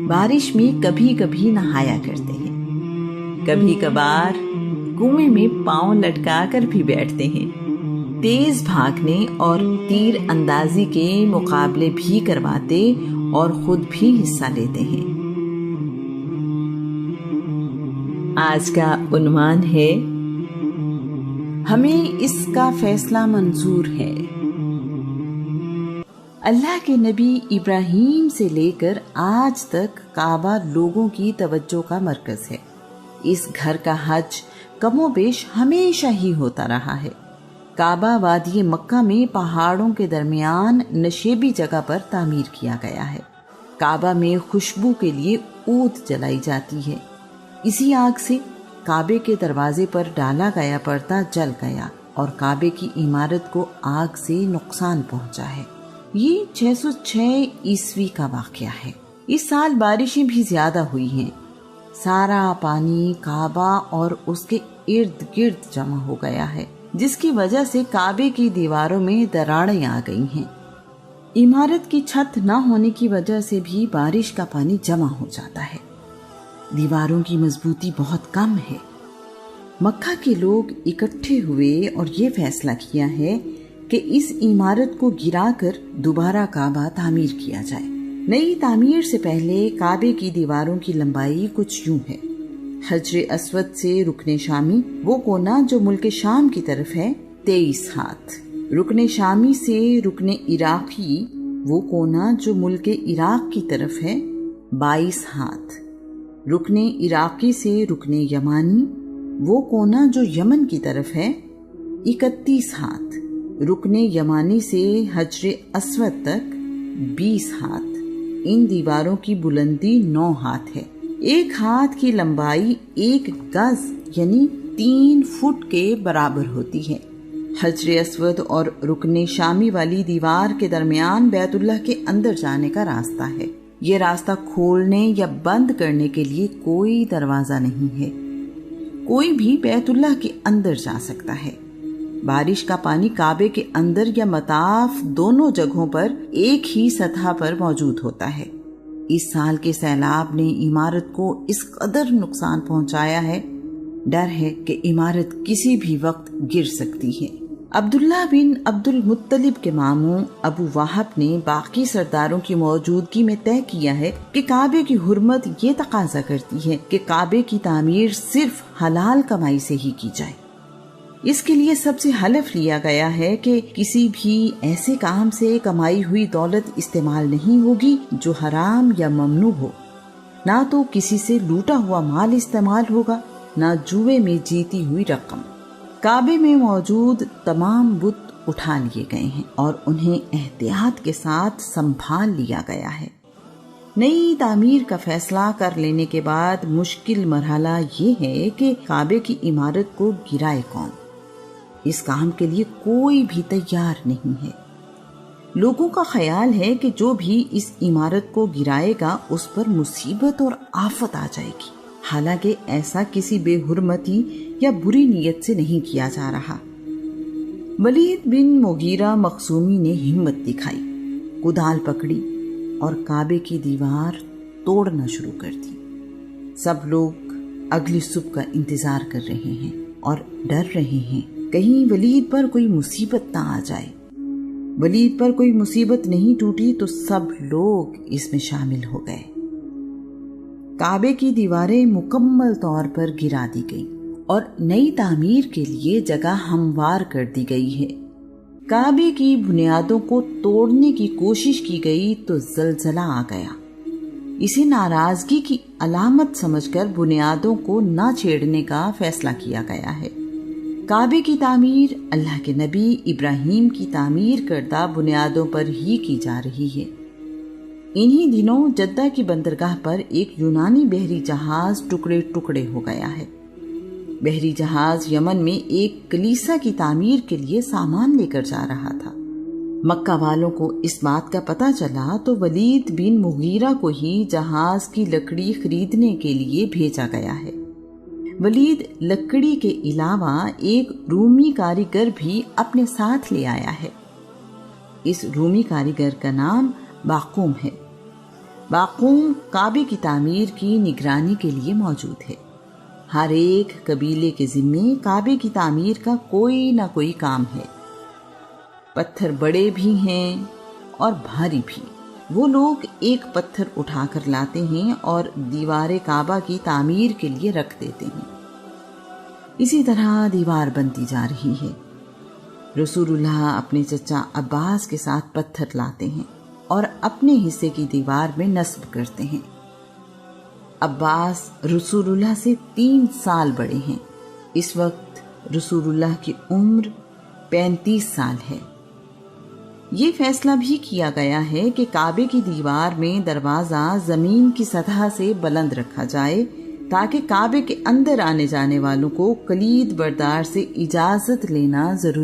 بارش میں کبھی کبھی نہایا کرتے ہیں، کبھی کبھار کنویں میں پاؤں لٹکا کر بھی بیٹھتے ہیں، تیز بھاگنے اور تیر اندازی کے مقابلے بھی کرواتے اور خود بھی حصہ لیتے ہیں۔ آج کا عنوان ہے ہمیں اس کا فیصلہ منظور ہے۔ اللہ کے نبی ابراہیم سے لے کر آج تک کعبہ لوگوں کی توجہ کا مرکز ہے۔ اس گھر کا حج کم و بیش ہمیشہ ہی ہوتا رہا ہے۔ کعبہ وادی مکہ میں پہاڑوں کے درمیان نشیبی جگہ پر تعمیر کیا گیا ہے۔ کعبہ میں خوشبو کے لیے عود جلائی جاتی ہے۔ اسی آگ سے کعبے کے دروازے پر ڈالا گیا پردہ جل گیا اور کعبے کی عمارت کو آگ سے نقصان پہنچا ہے۔ یہ 606 عیسوی کا واقعہ ہے۔ اس سال بارشیں بھی زیادہ ہوئی ہیں۔ سارا پانی کعبہ اور اس کے ارد گرد جمع ہو گیا ہے، جس کی وجہ سے کعبے کی دیواروں میں دراڑیں آ گئی ہیں۔ عمارت کی چھت نہ ہونے کی وجہ سے بھی بارش کا پانی جمع ہو جاتا ہے۔ دیواروں کی مضبوطی بہت کم ہے۔ مکہ کے لوگ اکٹھے ہوئے اور یہ فیصلہ کیا ہے کہ اس عمارت کو گرا کر دوبارہ کعبہ تعمیر کیا جائے۔ نئی تعمیر سے پہلے کعبے کی دیواروں کی لمبائی کچھ یوں ہے۔ حجر اسود سے رکن شامی، وہ کونا جو ملک شام کی طرف ہے، 23 ہاتھ۔ رکن شامی سے رکن عراقی، وہ کونا جو ملک عراق کی طرف ہے، 22 ہاتھ۔ رکن عراقی سے رکن یمانی، وہ کونا جو یمن کی طرف ہے، 31 ہاتھ۔ رکن یمانی سے حجر اسود تک 20 ہاتھ۔ ان دیواروں کی بلندی 9 ہاتھ ہے۔ 1 ہاتھ کی لمبائی 1 گز یعنی 3 فٹ کے برابر ہوتی ہے۔ حجر اسود اور رکن شامی والی دیوار کے درمیان بیت اللہ کے اندر جانے کا راستہ ہے۔ یہ راستہ کھولنے یا بند کرنے کے لیے کوئی دروازہ نہیں ہے۔ کوئی بھی بیت اللہ کے اندر جا سکتا ہے۔ بارش کا پانی کعبے کے اندر یا مطاف دونوں جگہوں پر ایک ہی سطح پر موجود ہوتا ہے۔ اس سال کے سیلاب نے عمارت کو اس قدر نقصان پہنچایا ہے، ڈر ہے کہ عمارت کسی بھی وقت گر سکتی ہے۔ عبداللہ بن عبد المطلب کے ماموں ابو وہب نے باقی سرداروں کی موجودگی میں طے کیا ہے کہ کعبے کی حرمت یہ تقاضا کرتی ہے کہ کعبے کی تعمیر صرف حلال کمائی سے ہی کی جائے۔ اس کے لیے سب سے حلف لیا گیا ہے کہ کسی بھی ایسے کام سے کمائی ہوئی دولت استعمال نہیں ہوگی جو حرام یا ممنوع ہو، نہ تو کسی سے لوٹا ہوا مال استعمال ہوگا، نہ جوئے میں جیتی ہوئی رقم۔ کعبے میں موجود تمام بت اٹھا لیے گئے ہیں اور انہیں احتیاط کے ساتھ سنبھال لیا گیا ہے۔ نئی تعمیر کا فیصلہ کر لینے کے بعد مشکل مرحلہ یہ ہے کہ کعبے کی عمارت کو گرائے کون۔ اس کام کے لیے کوئی بھی تیار نہیں ہے۔ لوگوں کا خیال ہے کہ جو بھی اس عمارت کو گرائے گا اس پر مصیبت اور آفت آ جائے گی، حالانکہ ایسا کسی بے حرمتی یا بری نیت سے نہیں کیا جا رہا۔ ولید بن مغیرہ مخزومی نے ہمت دکھائی، کدال پکڑی اور کعبے کی دیوار توڑنا شروع کر دی۔ سب لوگ اگلی صبح کا انتظار کر رہے ہیں اور ڈر رہے ہیں کہیں ولید پر کوئی مصیبت نہ آ جائے۔ ولید پر کوئی مصیبت نہیں ٹوٹی تو سب لوگ اس میں شامل ہو گئے۔ کعبے کی دیواریں مکمل طور پر گرا دی گئیں اور نئی تعمیر کے لیے جگہ ہموار کر دی گئی ہے۔ کعبے کی بنیادوں کو توڑنے کی کوشش کی گئی تو زلزلہ آ گیا۔ اسے ناراضگی کی علامت سمجھ کر بنیادوں کو نہ چھیڑنے کا فیصلہ کیا گیا ہے۔ کعبے کی تعمیر اللہ کے نبی ابراہیم کی تعمیر کردہ بنیادوں پر ہی کی جا رہی ہے۔ انہی دنوں جدہ کی بندرگاہ پر ایک یونانی بحری جہاز ٹکڑے ٹکڑے ہو گیا ہے۔ بحری جہاز یمن میں ایک کلیسا کی تعمیر کے لیے سامان لے کر جا رہا تھا۔ مکہ والوں کو اس بات کا پتہ چلا تو ولید بن مغیرہ کو ہی جہاز کی لکڑی خریدنے کے لیے بھیجا گیا ہے۔ ولید لکڑی کے علاوہ ایک رومی کاریگر بھی اپنے ساتھ لے آیا ہے۔ اس رومی کاریگر کا نام باقوم ہے۔ باقوم کعبے کی تعمیر کی نگرانی کے لیے موجود ہے۔ ہر ایک قبیلے کے ذمے کعبے کی تعمیر کا کوئی نہ کوئی کام ہے۔ پتھر بڑے بھی ہیں اور بھاری بھی۔ وہ لوگ ایک پتھر اٹھا کر لاتے ہیں اور دیوار کعبہ کی تعمیر کے لیے رکھ دیتے ہیں۔ اسی طرح دیوار بنتی جا رہی ہے۔ رسول اللہ اپنے چچا عباس کے ساتھ پتھر لاتے ہیں اور اپنے حصے کی دیوار میں نصب کرتے ہیں۔ عباس رسول اللہ سے 3 سال بڑے ہیں۔ اس وقت رسول اللہ کی عمر 35 سال ہے۔ یہ فیصلہ بھی کیا گیا ہے کہ کعبے کی دیوار میں دروازہ زمین کی سطح سے بلند رکھا جائے تاکہ کعبے کے اندر آنے جانے والوں کو کلید بردار سے اجازت لینا ضروری